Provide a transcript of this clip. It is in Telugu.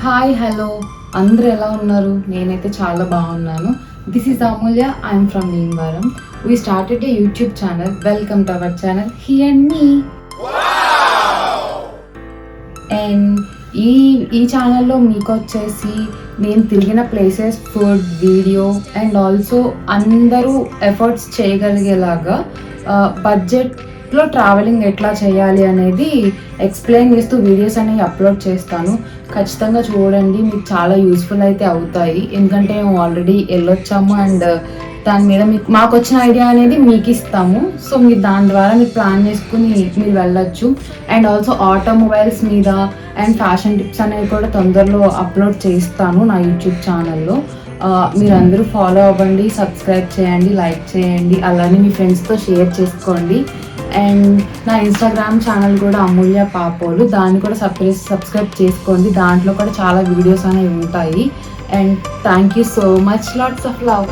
హాయ్ హలో అందరూ ఎలా ఉన్నారు? నేనైతే చాలా బాగున్నాను. This is Amulya. I'm from Bhimavaram. We started a YouTube channel. Welcome to our channel he and me. And ఈ ఛానల్లో మీకు వచ్చేసి నేను తిరిగిన places, food, video and also అందరూ ఎఫర్ట్స్ చేయగలిగేలాగా బడ్జెట్లో ట్రావెలింగ్ ఎట్లా చేయాలి అనేది ఎక్స్ప్లెయిన్ చేస్తూ వీడియోస్ అనేవి అప్లోడ్ చేస్తాను. ఖచ్చితంగా చూడండి, మీకు చాలా యూస్ఫుల్ అయితే అవుతాయి. ఎందుకంటే మేము ఆల్రెడీ వెళ్ళొచ్చాము అండ్ దాని మీద మాకు వచ్చిన ఐడియా అనేది మీకు ఇస్తాము. సో మీరు దాని ద్వారా మీరు ప్లాన్ చేసుకుని మీరు వెళ్ళొచ్చు. అండ్ ఆల్సో ఆటోమొబైల్స్ మీద అండ్ ఫ్యాషన్ టిప్స్ అనేవి కూడా తొందరలో అప్లోడ్ చేస్తాను నా యూట్యూబ్ ఛానల్లో. మీరందరూ ఫాలో అవ్వండి, సబ్స్క్రైబ్ చేయండి, లైక్ చేయండి, అలానే మీ ఫ్రెండ్స్తో షేర్ చేసుకోండి. అండ్ నా ఇన్స్టాగ్రామ్ ఛానల్ కూడా అమూల్య పాపోలు, దాన్ని కూడా సబ్స్క్రైబ్ చేసుకోండి. దాంట్లో కూడా చాలా వీడియోస్ అనేవి ఉంటాయి. And thank you so much. Lots of love.